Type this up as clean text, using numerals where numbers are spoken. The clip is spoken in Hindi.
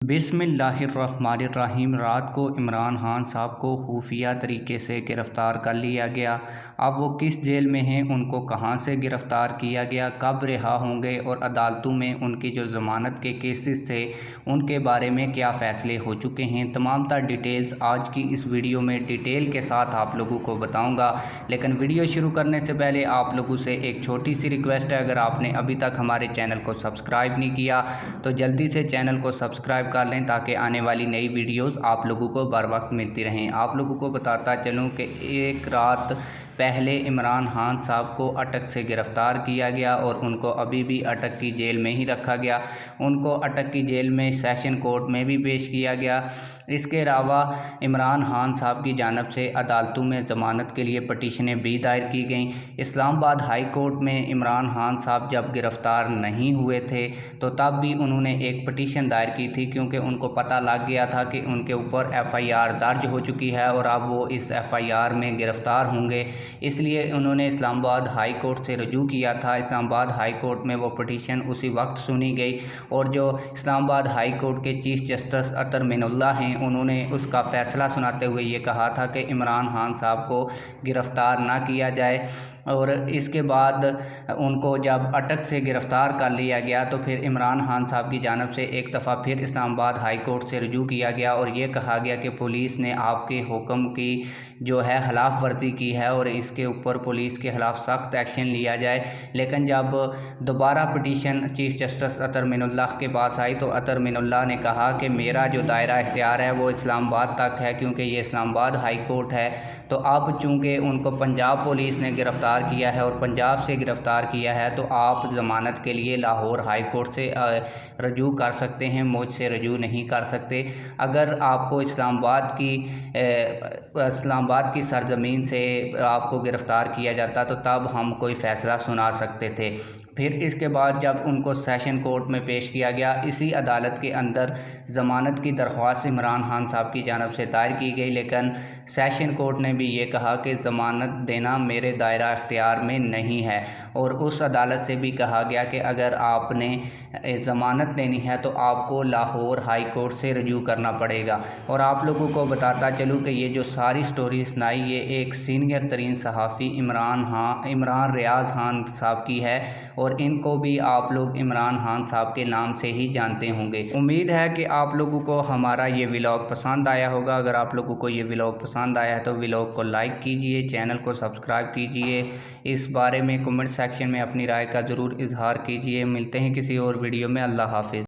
बिस्मिल्लाहिर्रहमानिर्रहीम। रात को इमरान खान साहब को खुफिया तरीके से गिरफ़्तार कर लिया गया। अब वो किस जेल में हैं, उनको कहां से गिरफ़्तार किया गया, कब रिहा होंगे और अदालतों में उनकी जो ज़मानत के केसेस थे उनके बारे में क्या फ़ैसले हो चुके हैं, तमाम तर डिटेल्स आज की इस वीडियो में डिटेल के साथ आप लोगों को बताऊँगा। लेकिन वीडियो शुरू करने से पहले आप लोगों से एक छोटी सी रिक्वेस्ट है, अगर आपने अभी तक हमारे चैनल को सब्सक्राइब नहीं किया तो जल्दी से चैनल को सब्सक्राइब कर लें ताकि आने वाली नई वीडियोस आप लोगों को बर वक्त मिलती रहें। आप लोगों को बताता चलूं कि एक रात पहले इमरान खान साहब को अटक से गिरफ़्तार किया गया और उनको अभी भी अटक की जेल में ही रखा गया। उनको अटक की जेल में सेशन कोर्ट में भी पेश किया गया। इसके अलावा इमरान खान साहब की जानिब से अदालतों में ज़मानत के लिए पटिशनें भी दायर की गईं। इस्लामाबाद हाई कोर्ट में इमरान खान साहब जब गिरफ़्तार नहीं हुए थे तो तब भी उन्होंने एक पटिशन दायर की थी, क्योंकि उनको पता लग गया था कि उनके ऊपर FIR दर्ज हो चुकी है और अब वो इस FIR में गिरफ़्तार होंगे। इसलिए उन्होंने इस्लामाबाद हाई कोर्ट से रजू किया था। इस्लामाबाद हाई कोर्ट में वो पटिशन उसी वक्त सुनी गई और जो इस्लामाबाद हाई कोर्ट के चीफ जस्टिस अतर मिनुल्लाह हैं, उन्होंने उसका फ़ैसला सुनाते हुए ये कहा था कि इमरान खान साहब को गिरफ़्तार ना किया जाए। और इसके बाद उनको जब अटक से गिरफ़्तार कर लिया गया तो फिर इमरान खान साहब की जानिब से एक दफ़ा फिर इस्लामाबाद हाई कोर्ट से रजू किया गया और ये कहा गया कि पुलिस ने आपके हुक्म की जो है खिलाफ वर्जी की है और इसके ऊपर पुलिस के ख़िलाफ़ सख्त एक्शन लिया जाए। लेकिन जब दोबारा पटिशन चीफ जस्टिस अतर मिनुल्लाह के पास आई तो अतर मिनुल्लाह ने कहा कि मेरा जो दायरा इख्तियार है वो इस्लामाबाद तक है, क्योंकि ये इस्लामाबाद हाई कोर्ट है। तो अब चूँकि उनको पंजाब पुलिस ने गिरफ़्तार किया है और पंजाब से गिरफ़्तार किया है तो आप ज़मानत के लिए लाहौर हाई कोर्ट से रजू कर सकते हैं, मुझसे रजू नहीं कर सकते। अगर आपको इस्लामाबाद की सरज़मीन से आपको गिरफ़्तार किया जाता तो तब हम कोई फ़ैसला सुना सकते थे। फिर इसके बाद जब उनको सेशन कोर्ट में पेश किया गया, इसी अदालत के अंदर ज़मानत की दरख्वास्त इमरान खान साहब की जानिब से दायर की गई, लेकिन सेशन कोर्ट ने भी ये कहा कि ज़मानत देना मेरे दायरा इख्तियार में नहीं है। और उस अदालत से भी कहा गया कि अगर आपने ज़मानत देनी है तो आपको लाहौर हाई कोर्ट से रजू करना पड़ेगा। और आप लोगों को बताता चलूँ कि ये जो सारी स्टोरी सुनाई ये एक सीनियर तरीन सहाफ़ी इमरान रियाज़ खान साहब की है और इनको भी आप लोग इमरान खान साहब के नाम से ही जानते होंगे। उम्मीद है कि आप लोगों को हमारा ये व्लॉग पसंद आया होगा। अगर आप लोगों को ये व्लॉग पसंद आया है तो व्लॉग को लाइक कीजिए, चैनल को सब्सक्राइब कीजिए। इस बारे में कमेंट सेक्शन में अपनी राय का ज़रूर इजहार कीजिए। मिलते हैं किसी और वीडियो में। अल्लाह हाफिज़।